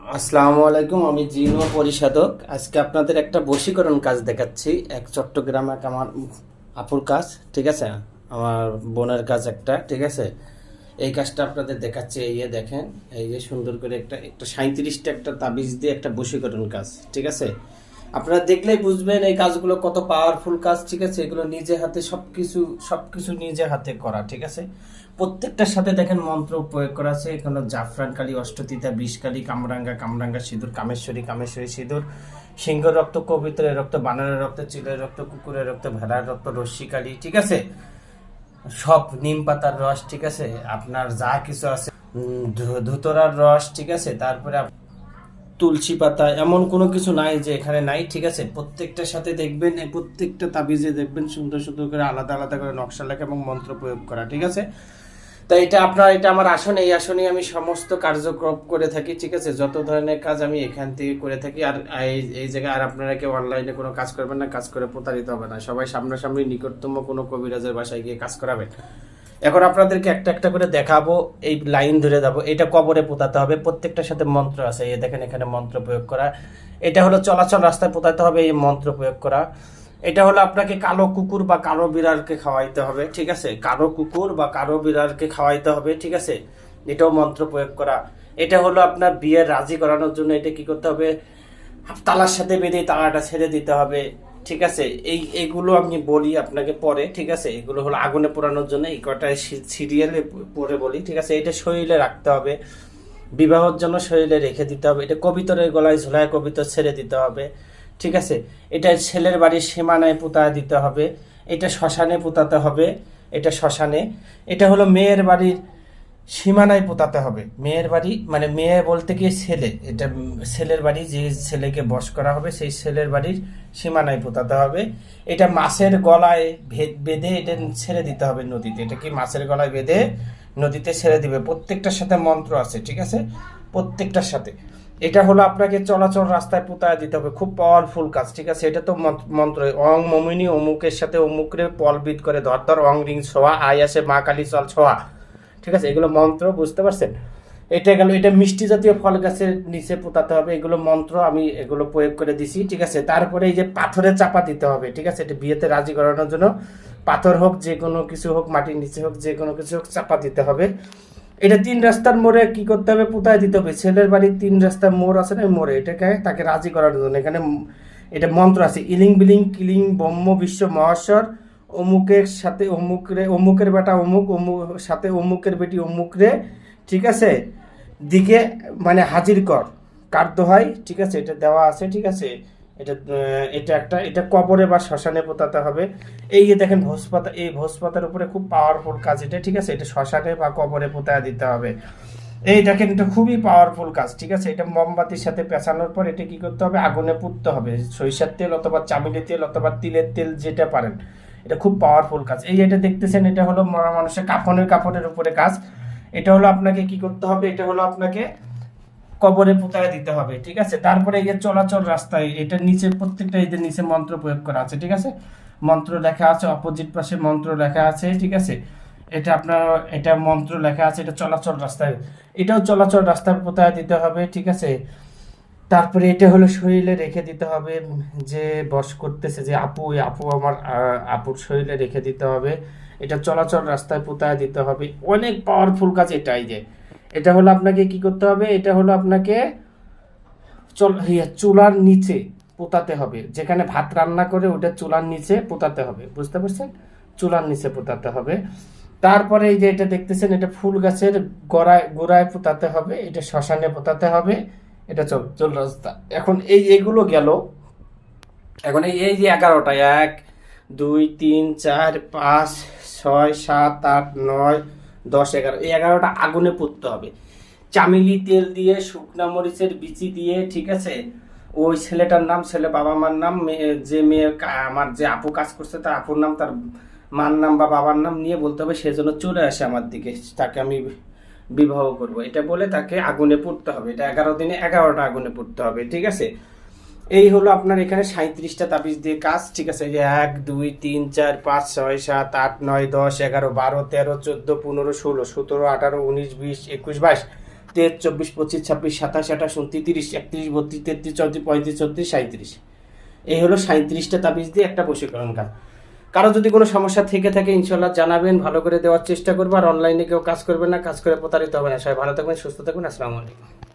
আসসালামু আলাইকুম, আমি জিনো পরিশোধক। আজকে আপনাদের একটা বশীকরণ কাজ দেখাচ্ছি। এক চট্টগ্রামে আমার আপুর কাজ, ঠিক আছে, আমার বোনের কাজ একটা, ঠিক আছে। এই কাজটা আপনাদের দেখাচ্ছি। এই যে দেখেন, এই যে সুন্দর করে একটা একটা 37টা একটা তাবিজ দিয়ে একটা বশীকরণ কাজ, ঠিক আছে। আপনারা দেখলেই বুঝবেন এই কাজগুলো কত পাওয়ারফুল কাজ, ঠিক আছে। এগুলো নিজে হাতে সবকিছু নিজে হাতে করা, ঠিক আছে। প্রত্যেকটার সাথে দেখেন মন্ত্র প্রয়োগ করা আছে। এখানে জাফরান কালী, অষ্টতিতা, বিষকালী, কামরাঙ্গা, কামরাঙ্গা সিঁদুর, কামেশ্বরী, কামেশ্বরী সিঁদুর, সিংহ রক্ত, কবিতরের রক্ত, বানরের রক্ত, চিলের রক্ত, কুকুরের রক্ত, ভেড়ার রক্ত, রশ্মিকালী, ঠিক আছে। সব নিম পাতার রস, ঠিক আছে। আপনার যা কিছু আছে, ধুতরার রস, ঠিক আছে। তারপরে তুলসী পাতা, এমন কোনো কিছু নাই যে এখানে নাই, ঠিক আছে। প্রত্যেকটার সাথে দেখবেন, এই প্রত্যেকটা তাবিজে দেখবেন সুন্দর সুন্দর করে আলাদা আলাদা করে নকশা লেখা এবং মন্ত্র প্রয়োগ করা, ঠিক আছে। তো এটা আমার আসন। এই আসনে আমি সমস্ত কার্যক্রম করে থাকি, ঠিক আছে। যত ধরনের কাজ আমি এখান থেকে করে থাকি। আর এই জায়গায় আর আপনারা কেউ অনলাইনে কোনো কাজ করবেন না, কাজ করে প্রতারিত হবে না। সবাই সামনাসামনি নিকটতম কোনো কবিরাজের বাসায় গিয়ে কাজ করাবেন। এখন আপনাদেরকে একটা একটা করে দেখাবো, এই লাইন ধরে যাবো। এটা কবরে পোতাতে হবে, প্রত্যেকটার সাথে মন্ত্র আছে। এই দেখেন এখানে মন্ত্র প্রয়োগ করা। এটা হলো চলাচল রাস্তায় পোতাতে হবে, এই মন্ত্র প্রয়োগ করা। এটা হলো আপনাকে কালো কুকুর বা কালো বিড়ালকে খাওয়াইতে হবে, ঠিক আছে। কালো কুকুর বা কালো বিড়ালকে খাওয়াইতে হবে, ঠিক আছে। এটাও মন্ত্র প্রয়োগ করা। এটা হলো আপনার বিয়ের রাজি করানোর জন্য। এটা কি করতে হবে? তালার সাথে বেঁধে তালাটা ছেড়ে দিতে হবে, ঠিক আছে। এইগুলো আমি বলি আপনাকে পরে, ঠিক আছে। এগুলো হলো আগুনে পোড়ানোর জন্য, এই কটা সিরিয়ালে পরে বলি, ঠিক আছে। এটা শরীরে রাখতে হবে, বিবাহের জন্য শরীরে রেখে দিতে হবে। এটা কবিতরের গলায় ঝোলায় কবিতর ছেড়ে দিতে হবে, ঠিক আছে। এটা ছেলের বাড়ির সীমানায় পুঁতায় দিতে হবে। এটা শ্মশানে পুঁতাতে হবে, এটা শ্মশানে। এটা হলো মেয়ের বাড়ির সীমানায় পোতাতে হবে। মেয়ের বাড়ি মানে মেয়ে বলতে কি ছেলে, এটা ছেলের বাড়ি, যে ছেলেকে বশ করা হবে সেই ছেলের বাড়ির সীমানায় পোতাতে হবে। এটা মাছের গলায় বেঁধে এটা ছেড়ে দিতে হবে নদীতে। এটা কি মাছের গলায় বেঁধে নদীতে ছেড়ে দিবে। প্রত্যেকটার সাথে মন্ত্র আছে, ঠিক আছে, প্রত্যেকটার সাথে। এটা হলো আপনাকে চলাচল রাস্তায় পুতায় দিতে হবে, খুব পাওয়ারফুল কাজ, ঠিক আছে। এটা তো মন্ত্র, অং মমিনী অমুকের সাথে অমুকরে পলবিদ করে ধর ধর, অং রিং ছোঁয়া, আই আসে মা কালী চল ছোঁয়া, ঠিক আছে। এগুলো মন্ত্র, বুঝতে পারছেন। এটা গেল। এটা মিষ্টি জাতীয় ফল গাছের নিচে পোতাতে হবে। এগুলো মন্ত্র আমি এগুলো প্রয়োগ করে দিছি, ঠিক আছে। তারপরে এই যে পাথরে চাপা দিতে হবে, ঠিক আছে। এটা বিয়েতে রাজি করানোর জন্য পাথর হোক, যে কোনো কিছু হোক, মাটির নিচে হোক, যে কোনো কিছু হোক, চাপা দিতে হবে। এটা 3 রাস্তার মোড়ে কি করতে হবে? পুতায় দিতে হবে। ছেলের বাড়ির 3 রাস্তার মোড় আছে না, মোড়ে এটাকে তাকে রাজি করানোর জন্য এখানে এটা মন্ত্র আছে। ইলিং বিলিং কিলিং ব্রহ্ম বিশ্ব মহেশ্বর, অমুকের সাথে অমুক রে, অমুকের বেটা অমুক, অমুক সাথে অমুকের বেটি অমুক রে, ঠিক আছে, দিকে মানে হাজির কর, কার্য হয়, ঠিক আছে। এটা দেওয়া আছে, ঠিক আছে। এটা এটা কবরে বা শ্মশানে পোতাতে হবে। এই যে দেখেন ভোজ পাতা, এই ভোজ পাতার উপরে খুব পাওয়ারফুল কাজ এটা, ঠিক আছে। এটা শ্মশানে বা কবরে পোতায় দিতে হবে। এই দেখেন এটা খুবই পাওয়ারফুল কাজ, ঠিক আছে। এটা মোমবাতির সাথে পেঁচানোর পর এটা কি করতে হবে? আগুনে পুড়তে হবে। সরিষার তেল অথবা চামেলি তেল অথবা তিলের তেল, যেটা পারেন। এটা খুব পাওয়ারফুল কাজ। এই যেটা দেখতেছেন, এটা হলো মরা মানুষের কাপড়ের উপরে কাজ। এটা হলো আপনাকে কি করতে হবে? এটা হলো আপনাকে কবরে পুঁতায় দিতে হবে, ঠিক আছে। তারপরে এই যে চলাচল রাস্তায়, এটা নিচে প্রত্যেকটা এই যে নিচে মন্ত্র প্রয়োগ করা আছে, ঠিক আছে। মন্ত্র লেখা আছে, অপোজিট পাশে মন্ত্র লেখা আছে, ঠিক আছে। এটা আপনার, এটা মন্ত্র লেখা আছে। এটা চলাচল রাস্তায়, এটাও চলাচল রাস্তার পুঁতায় দিতে হবে, ঠিক আছে। তারপরে এটা হলো শরীরে রেখে দিতে হবে। যে বশ করতেছে যে আপু, ওই আপু আমার আপুর শরীরে রেখে দিতে হবে। এটা চলাচল রাস্তায় পুঁতায় দিতে হবে। অনেক পাওয়ারফুল কাজ এটাই যে। এটা হলো আপনাকে কি করতে হবে? এটা হলো আপনাকে চুলার নিচে পোতাতে হবে। যেখানে ভাত রান্না করে ওটা চুলার নিচে পোতাতে হবে, বুঝতে পারছেন। চুলার নিচে পোতাতে হবে। তারপরে এই যে এটা দেখতেছেন, এটা ফুল গাছের গোড়ায় পোতাতে হবে। এটা শ্মশানে পোতাতে হবে। এটা চল রাস্তা। এখন এইগুলো গেল। এখন এই যে 11টা, 1 2 3 4 5 6 7 8 9 10 11, এই 11টা আগুনে পুড়তে হবে। চামেলি তেল দিয়ে, শুকনা মরিচের বিচি দিয়ে, ঠিক আছে। ওই ছেলেটার নাম, ছেলে বাবা মার নাম, যে মেয়ে আমার যে আপু কাজ করছে তার আপুর নাম, তার মার নাম বা বাবার নাম নিয়ে বলতে হবে সেজন্য চলে আসে আমার দিকে, তাকে আমি বিবাহ করব। এটা বলে তাকে আগুনে পুড়তে হবে। এটা 11 দিনে 11টা আগুনে পুড়তে হবে, ঠিক আছে। এই হলো আপনার এখানে 37টা তাবিজ দিয়ে কাজ, ঠিক আছে। 1 2 3 4 5 6 7 8 9 10 11 12 13 14 15 16 17 18 19 20 21 22 23, 24, 25, 26, 27, 28, 29, 30, 31, 32, 33, 34, 35, 36, 37। এই হলো 37টা তাবিজ দিয়ে একটা বশীকরণ কাজ। কারো যদি কোনো সমস্যা থেকে থাকে ইনশাল্লাহ জানাবেন, ভালো করে দেওয়ার চেষ্টা করবো। আর অনলাইনে কেউ কাজ করবেন না, কাজ করে প্রতারিত হবে না। সবাই ভালো থাকবেন, সুস্থ থাকবেন। আসসালামু আলাইকুম।